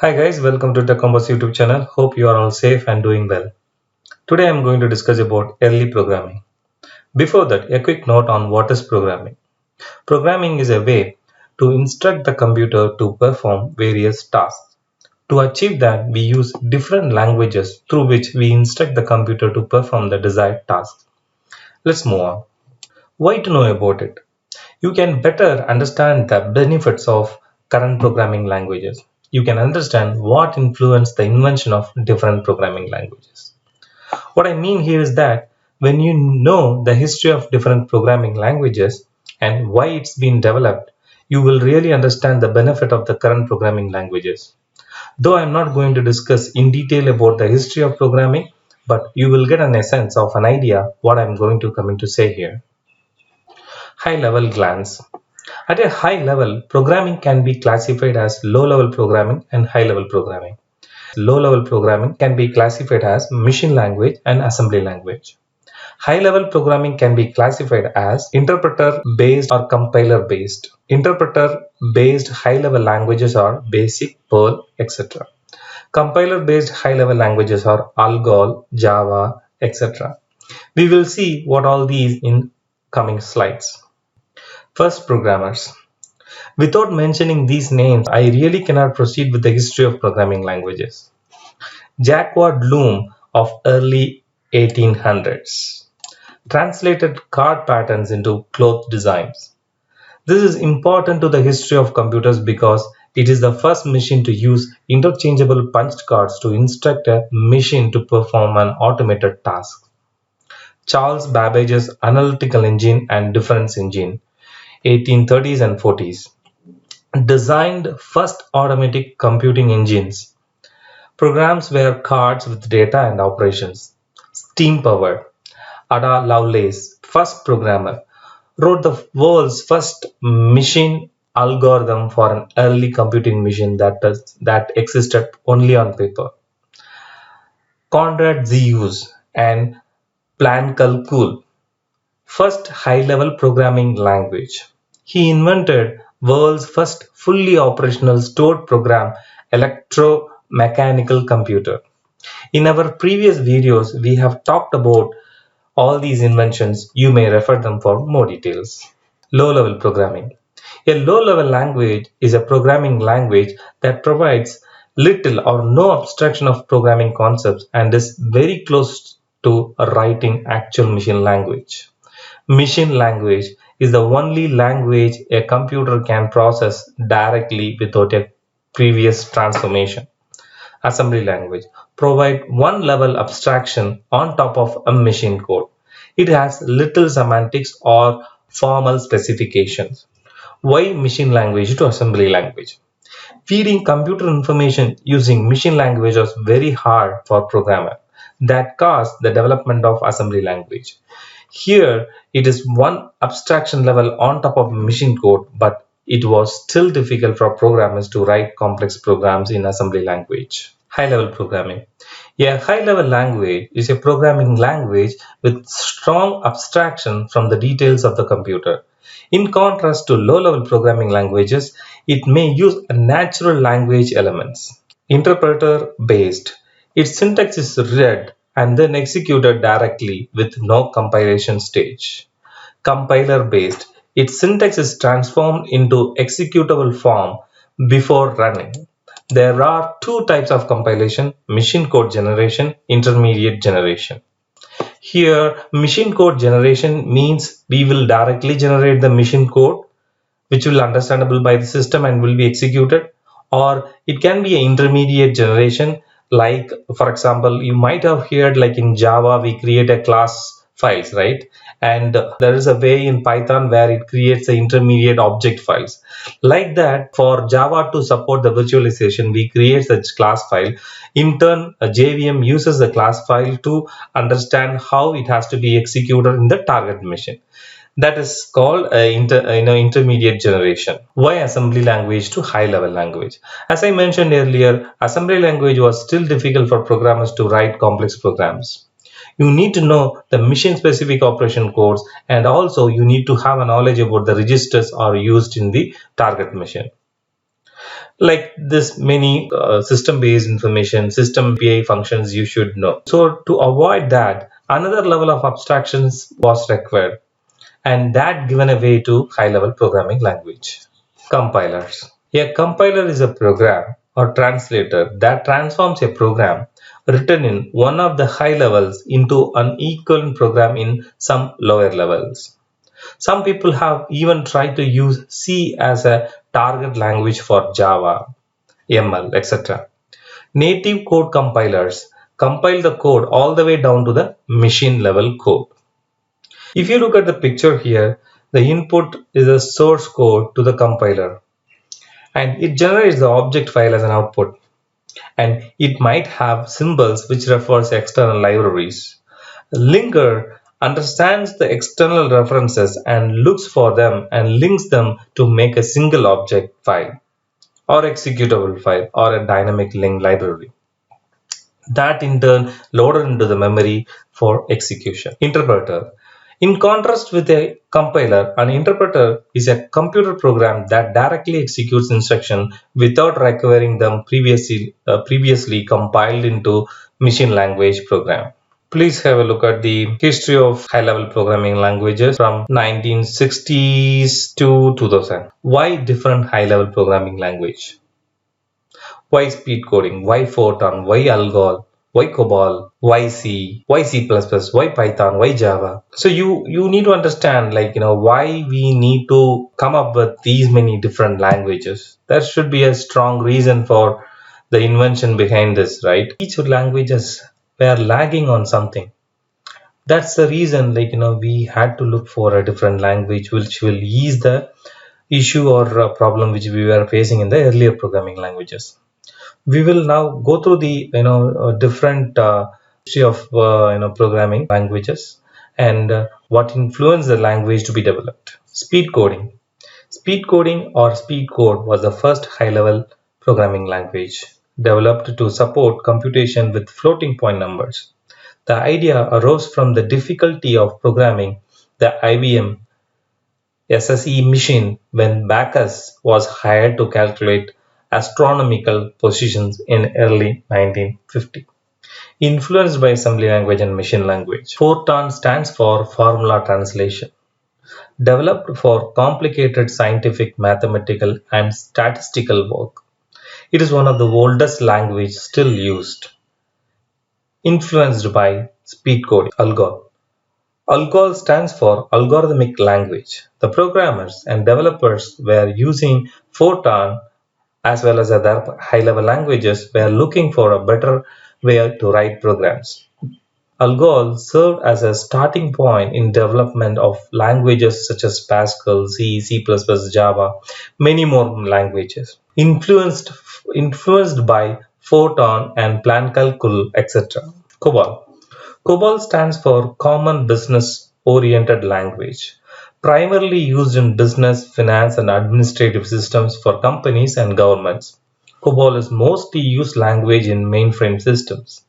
Hi guys, welcome to TechCompass YouTube channel. Hope you are all safe and doing well. Today I am going to discuss about early programming. Before that, a quick note on what is programming. Programming is a way to instruct the computer to perform various tasks. To achieve that, we use different languages through which we instruct the computer to perform the desired tasks. Let's move on. Why to know about it? You can better understand the benefits of current programming languages. You can understand what influenced the invention of different programming languages. What I mean here is that when you know the history of different programming languages and why it's been developed, you will really understand the benefit of the current programming languages. Though I'm not going to discuss in detail about the history of programming, but you will get an essence of an idea what I'm going to come in to say here. High level glance. At a high level, programming can be classified as low level programming and high level programming. Low level programming can be classified as machine language and assembly language. High level programming can be classified as interpreter based or compiler based. Interpreter based high level languages are Basic, Perl, etc. Compiler based high level languages are Algol, Java, etc. We will see what all these in coming slides. First, programmers. Without mentioning these names, I really cannot proceed with the history of programming languages. Jacques Loom of early 1800s translated card patterns into cloth designs. This is important to the history of computers because it is the first machine to use interchangeable punched cards to instruct a machine to perform an automated task. Charles Babbage's analytical engine and difference engine, 1830s and 40s, designed first automatic computing engines. Programs were cards with data and operations. Steam powered. Ada Lovelace, first programmer, wrote the world's first machine algorithm for an early computing machine that existed only on paper. Konrad Zuse and Plankalkul, first high-level programming language. He invented world's first fully operational stored program electromechanical computer. In our previous videos, we have talked about all these inventions. You may refer them for more details. Low-level programming. A low-level language is a programming language that provides little or no abstraction of programming concepts and is very close to writing actual machine language. Machine language is the only language a computer can process directly without a previous transformation. Assembly language provide one level abstraction on top of a machine code. It has little semantics or formal specifications. Why machine language to assembly language? Feeding computer information using machine language was very hard for programmer. That caused the development of assembly language. Here it is one abstraction level on top of machine code, but it was still difficult for programmers to write complex programs in assembly language. High-level programming. A high-level language is a programming language with strong abstraction from the details of the computer. In contrast to low-level programming languages, it may use natural language elements. Interpreter-based. Its syntax is read and then executed directly with no compilation stage. Compiler-based. Its syntax is transformed into executable form before running. There are two types of compilation: machine code generation, intermediate generation. Here, machine code generation means we will directly generate the machine code which will be understandable by the system and will be executed, or it can be an intermediate generation. Like for example, you might have heard like in Java we create a class files, right? And there is a way in Python where it creates the intermediate object files. Like that, for Java to support the virtualization, we create such class file. In turn, a JVM uses the class file to understand how it has to be executed in the target machine. That is called intermediate generation. Why assembly language to high level language? As I mentioned earlier, assembly language was still difficult for programmers to write complex programs. You need to know the machine specific operation codes, and also you need to have a knowledge about the registers are used in the target machine. Like this many system based information, system API functions you should know. So to avoid that, another level of abstractions was required, and that given a way to high level programming language. Compilers. A compiler is a program or translator that transforms a program written in one of the high levels into an equivalent program in some lower levels. Some people have even tried to use C as a target language for Java, ML, etc. Native code compilers compile the code all the way down to the machine level code. If you look at the picture here, the input is a source code to the compiler, and it generates the object file as an output, and it might have symbols which refers to external libraries. Linker understands the external references and looks for them and links them to make a single object file or executable file or a dynamic link library that in turn loaded into the memory for execution. Interpreter. In contrast with a compiler, an interpreter is a computer program that directly executes instructions without requiring them previously compiled into machine language program. Please have a look at the history of high-level programming languages from 1960s to 2000. Why different high-level programming language? Why speed coding? Why Fortran? Why Algol? Why COBOL? Why C? Why C++? Why Python? Why Java? So you need to understand, like, why we need to come up with these many different languages. There should be a strong reason for the invention behind this, right? Each languages were lagging on something. That's the reason, like, we had to look for a different language which will ease the issue or problem which we were facing in the earlier programming languages. We will now go through the different history of programming languages and what influenced the language to be developed. Speed coding. Speed coding or speed code was the first high-level programming language developed to support computation with floating point numbers. The idea arose from the difficulty of programming the IBM SSE machine when Backus was hired to calculate astronomical positions in early 1950. Influenced by assembly language and machine language. Fortran stands for Formula Translation. Developed for complicated scientific, mathematical, and statistical work. It is one of the oldest languages still used. Influenced by speed coding. Algol. Algol stands for algorithmic language. The programmers and developers were using Fortran as well as other high-level languages were looking for a better way to write programs. Algol served as a starting point in development of languages such as Pascal, C, C++, Java, many more languages. Influenced by Fortran and Plancalcul, etc. COBOL. COBOL stands for Common Business Oriented Language, primarily used in business, finance, and administrative systems for companies and governments. COBOL is mostly used language in mainframe systems,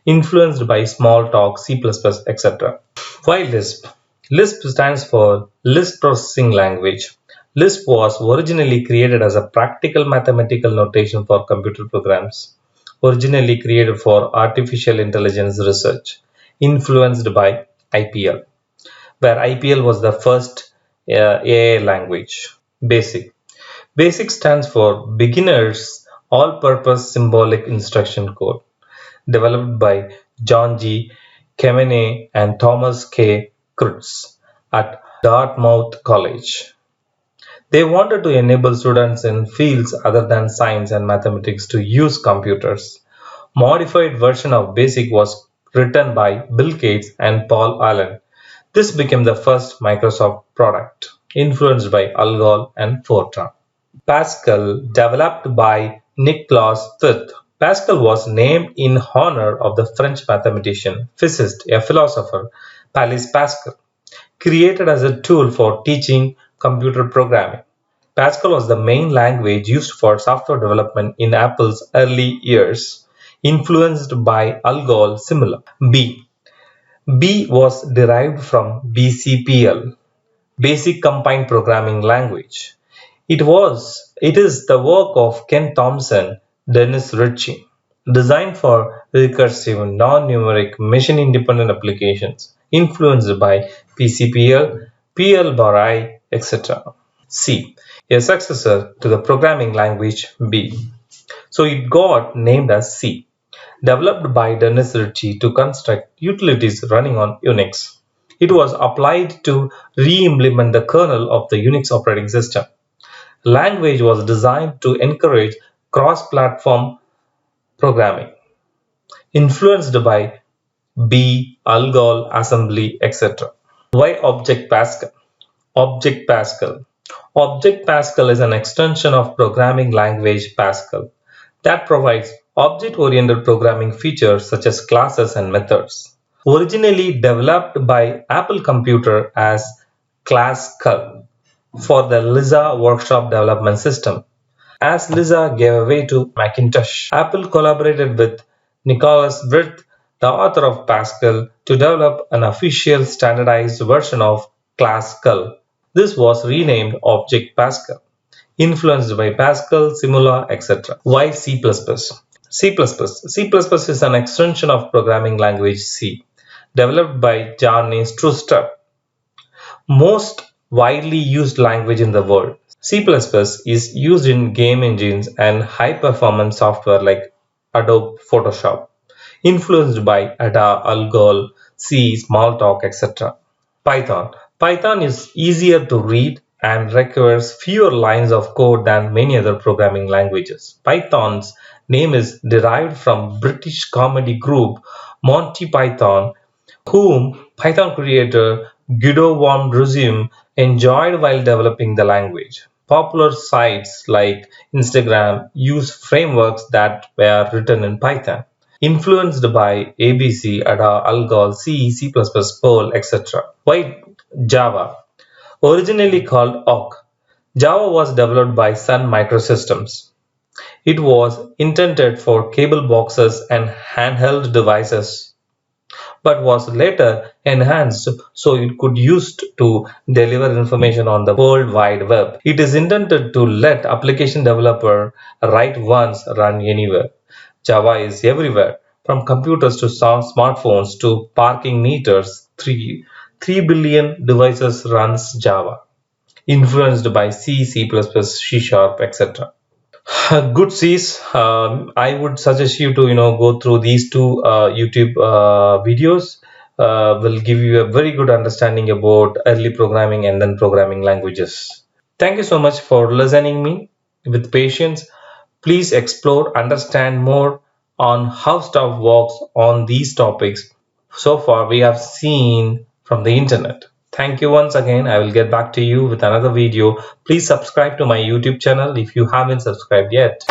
influenced by Smalltalk, C++, etc. Why Lisp? Lisp stands for List Processing Language. Lisp was originally created as a practical mathematical notation for computer programs, originally created for artificial intelligence research, influenced by IPL, where IPL was the first AI language. BASIC. BASIC stands for Beginner's All-Purpose Symbolic Instruction Code, developed by John G. Kemeney and Thomas K. Krutz at Dartmouth College. They wanted to enable students in fields other than science and mathematics to use computers. Modified version of BASIC was written by Bill Gates and Paul Allen. This became the first Microsoft product, influenced by Algol and Fortran. Pascal, developed by Nicolas Fifth. Pascal was named in honor of the French mathematician, physicist, a philosopher, Blaise Pascal, created as a tool for teaching computer programming. Pascal was the main language used for software development in Apple's early years, influenced by Algol similar. B. B was derived from BCPL, Basic Combined Programming Language. It is the work of Ken Thompson, Dennis Ritchie, designed for recursive, non-numeric, machine-independent applications, influenced by PCPL, PL-BARI, etc. C, a successor to the programming language B. So it got named as C, developed by Dennis Ritchie to construct utilities running on Unix. It was applied to re-implement the kernel of the Unix operating system. Language was designed to encourage cross-platform programming, influenced by B, Algol, assembly, etc. Why Object Pascal? Object Pascal. Object Pascal is an extension of programming language Pascal that provides object-oriented programming features such as classes and methods. Originally developed by Apple Computer as Classical for the Lisa Workshop development system. As Lisa gave away to Macintosh, Apple collaborated with Nicholas Wirth, the author of Pascal, to develop an official standardized version of Classical. This was renamed Object Pascal, influenced by Pascal, Simula, etc. Why C++? C++. C++ is an extension of programming language C, developed by Jarny Strustrup, most widely used language in the world. C++ is used in game engines and high-performance software like Adobe Photoshop, influenced by Ada, Algol, C, Smalltalk, etc. Python. Python is easier to read and requires fewer lines of code than many other programming languages. Python's name is derived from British comedy group Monty Python, whom Python creator Guido van Rossum enjoyed while developing the language. Popular sites like Instagram use frameworks that were written in Python, influenced by ABC, Ada, Algol, C, C++, Perl, etc. Why Java? Originally called Awk, Java was developed by Sun Microsystems. It was intended for cable boxes and handheld devices, but was later enhanced so it could used to deliver information on the World Wide Web. It is intended to let application developer write once, run anywhere. Java is everywhere, from computers to smartphones to parking meters. 3 billion devices runs Java, influenced by C, C++, C Sharp, etc. Good C's. I would suggest you to go through these two YouTube videos. Will give you a very good understanding about early programming and then programming languages. Thank you so much for listening me with patience. Please explore, understand more on how stuff works on these topics. So far we have seen from the internet. Thank you once again. I will get back to you with another video. Please subscribe to my YouTube channel if you haven't subscribed yet.